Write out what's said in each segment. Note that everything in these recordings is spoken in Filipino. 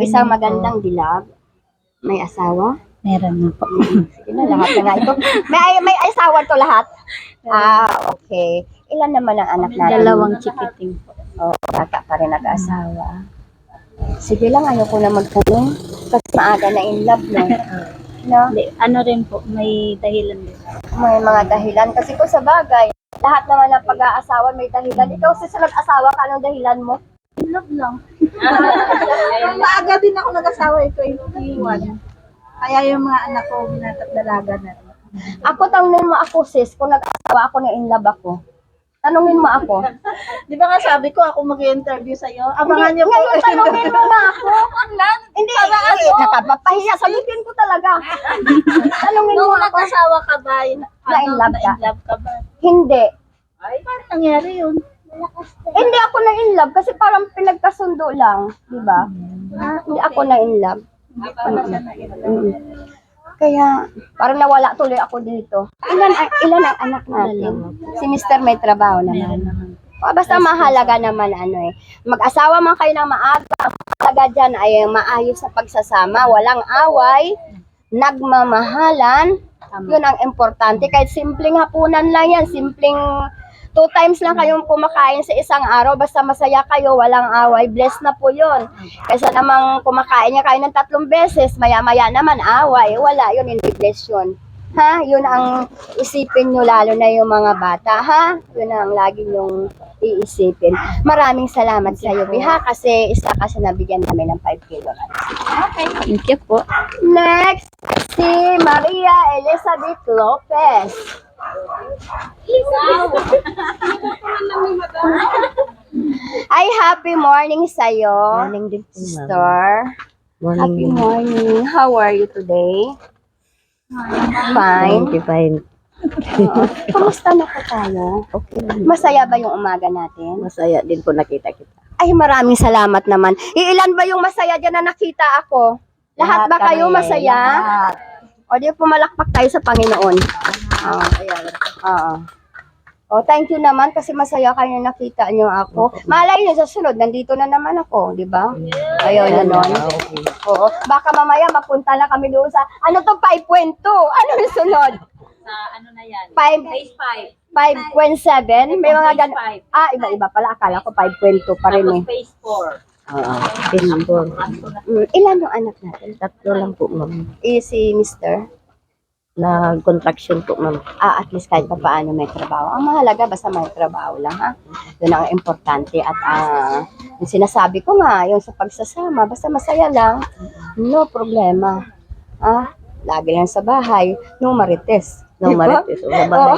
Isang magandang dilag. May asawa? Meron na po. Sige na, lahat na nga ito. May asawa to lahat? Okay. Ilan naman ang anak natin? 2 chikiting po. Bata pa rin nag-asawa. Sige lang, ayoko na magtanong. Kasi maaga na in love, no? No? Hindi, ano rin po, may dahilan din. May mga dahilan. Kasi kung sa bagay, lahat naman ng pag-aasawa may dahilan. Ikaw, susunod asawa ka, anong dahilan mo? Love lang. Maaga din ako nag-asawa, 21. Kaya yung mga anak ko, binatag-dalaga na rin. Ako, tanungin mo ako, sis, kung nag-asawa ako na in love ako. Tanungin mo ako. Di ba nga sabi ko, ako mag-interview sa'yo? Abangan niyo po. Ngayon, tanungin mo nga ako. Hindi, nakapapahiya. Sagutin ko talaga. Tanungin mo Nung ako. nag-asawa ka ba? Na-in love ka? Na-in love ka ba? Hindi. Ay, paano nangyari yun? Hindi ako na in love kasi parang pinagkasundo lang. Di ba? Hindi ako na in love. Kaya, parang nawala tuloy ako dito. Ilan ang anak natin? Si Mr. may trabaho naman. Basta mahalaga naman mag-asawa man kayo ng maaga, ang mahalaga dyan ay maayos sa pagsasama, walang away, nagmamahalan, yun ang importante. Kahit simpleng hapunan lang yan, simpleng 2 times lang kayong kumakain sa isang araw, basta masaya kayo, walang away, blessed na po yun. Kaysa namang kumakain niya kayo ng 3 beses, maya-maya naman away, wala yun, hindi bless yun. Ha? Yun ang isipin nyo, lalo na yung mga bata, ha? Yun ang lagi nyong iisipin. Maraming salamat sa iyo, Biha, kasi isa kasi nabigyan namin ng 5 kilo. Okay. Thank you po. Next, si Maria Elizabeth Lopez. Ay, happy morning sa'yo. Morning din po, ma'am. Sister. Happy Morning. morning. How are you today? Fine. Fine. Oo. Kamusta na po tayo? Okay. Masaya ba yung umaga natin? Masaya din po nakita kita. Ay, maraming salamat naman. Ilan ba yung masaya dyan na nakita ako? Lahat ba kayo kami, masaya? lahat. O di pumalakpak tayo sa Panginoon. Oo. Oh, thank you naman kasi masaya kayo na nakita niyo ako. Malay niyo sa sunod, nandito na naman ako, di ba? Ayun, ganon. Okay. Oo. Baka mamaya mapunta na kami doon sa, ano to, 5.2? Ano yung sunod? Sa ano na yan? 5, Phase 5. 5.7? May mga Phase ganon. Iba-iba pala. Akala ko 5.2 pa rin eh. Phase 4. Oo. Peaceful. Ilan yung anak natin? 3 lang po, ma'am. Si Mr. Nag-contraction po, ma'am. At least kahit pa paano may trabaho. Ang mahalaga, basta may trabaho lang, ha? Yun ang importante. At yung sinasabi ko nga, yung sa pagsasama, basta masaya lang, no problema. Lagi lang sa bahay, no marites. No, Diba? marites. O, babae.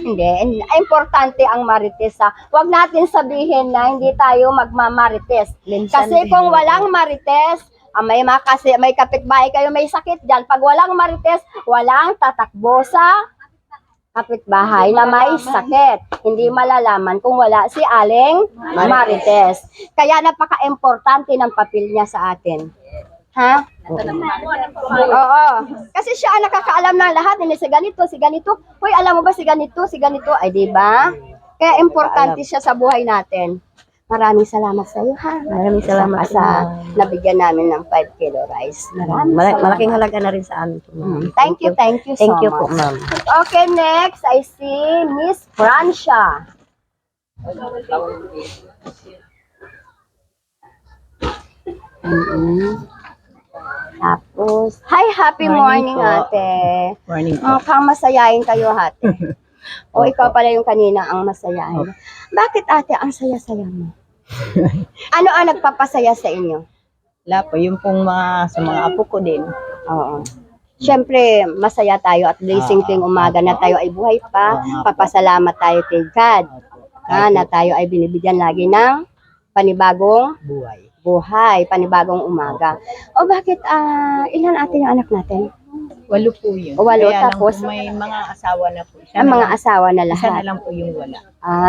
Hindi. Importante ang marites, ha? Huwag natin sabihin na hindi tayo magmamarites. Minsan Kasi din. kung walang marites, may kapitbahay kayo may sakit dyan. Pag walang marites, walang tatakbo sa kapitbahay na may sakit. Hindi malalaman kung wala si Aling Marites. Kaya napaka-importante ng papel niya sa atin. Ha? Oo. Kasi siya ang nakakaalam ng lahat. Hindi si ganito. Hoy, alam mo ba si ganito? Ay, di ba? Kaya importante siya sa buhay natin. Maraming salamat sa iyo, ha? Maraming salamat sa nabigyan namin ng 5 kilo rice. Maraming salamat. Malaking halaga na rin sa amin po, ma'am. Thank you so Thank you po, much. ma'am. Okay, next, I see Miss Francia. Tapos, hi, happy morning, po. ate. Morning po. Mukhang masayahin kayo, ate. O ikaw pala yung kanina ang masayahin. Bakit, ate, ang saya-saya mo? Ano ang nagpapasaya sa inyo? Wala po, yung pong sa mga apo ko din. Oo. Siyempre, masaya tayo at simpleng umaga na tayo ay buhay pa. Papasalamat tayo kay God. Na tayo ay binibigyan lagi ng panibagong buhay, panibagong umaga. O bakit, ilan atin yung anak natin? 8 po yun. 8, Kaya tapos? lang po, may mga asawa na po. Ang mga asawa na Isa na lahat. lang po yung wala.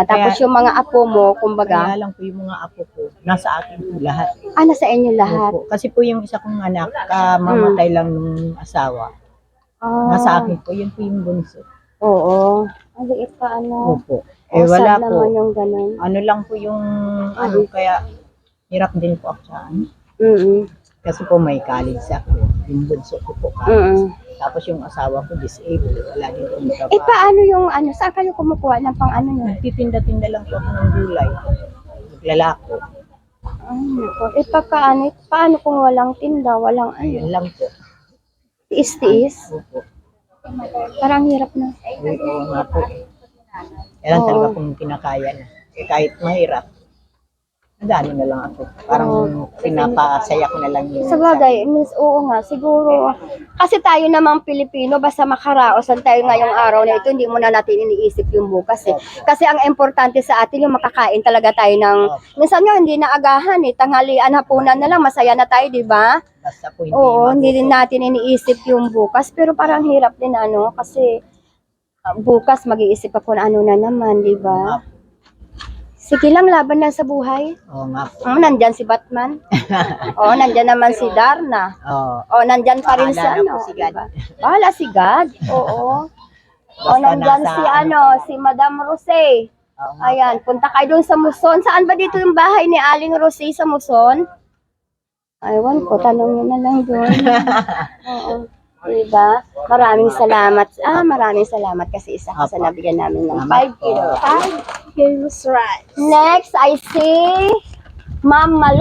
Tapos yung mga apo mo, kumbaga, Kaya lang po yung mga apo ko, nasa akin po lahat. sa inyo lahat. Opo. Kasi po yung isa kong anak, mamatay lang nung asawa. Nasa akin po, yun po yung bunso. Oo. Ang liit pa, ano. Opo. Wala sad po. naman yung ganun. Ano lang po yung, kaya hirap din po ako sa ano. Mm. Kasi po may college ako. Yung bunso ko po. Mm. Tapos yung asawa ko disabled. Wala din po Eh, trabaho. paano yung ano? Saan kayo kumukuha ng pang ano nyo? Nagtitinda-tinda lang po ako ng gulay. Naglalako. Eh, paano kung walang tinda, walang Ayun ano? lang po. Tiis-tiis? Opo. Parang hirap na. Oo nga po. Yan Oo. talaga kung kinakaya na. Eh, kahit mahirap, nagano na lang ako. Parang pinapasaya ko na lang yung Sa bagay, oo nga, siguro. Kasi tayo namang Pilipino, basta makaraosan tayo ngayong araw na ito, hindi mo na natin iniisip yung bukas eh. Kasi ang importante sa atin yung makakain talaga tayo ng, minsan nga hindi na agahan eh, tanghalian, hapunan na lang, masaya na tayo, di ba? Basta po hindi Oo, hindi magutom. din natin iniisip yung bukas, pero parang hirap din ano, kasi bukas mag-iisip ako na ano na naman, di ba? Sige lang, laban lang sa buhay. Oo nga po. Nandyan si Batman. Nandyan naman si Darna. Oo. Nandyan pa rin si Bahala na ano. po si God. diba? Bahala si God. Oo. Basta Nandyan nasa si ano si Madam Rose. Oo nga. Ayan, punta kayo doon sa Muson. Saan ba dito yung bahay ni Aling Rose sa Muson? Aywan ko, tanong nyo na lang doon. Oo. Diba? Maraming salamat kasi isa ka sa nabigyan namin ng 5 kilo. 5 kilos rice. Next, I see Ma'am Malu.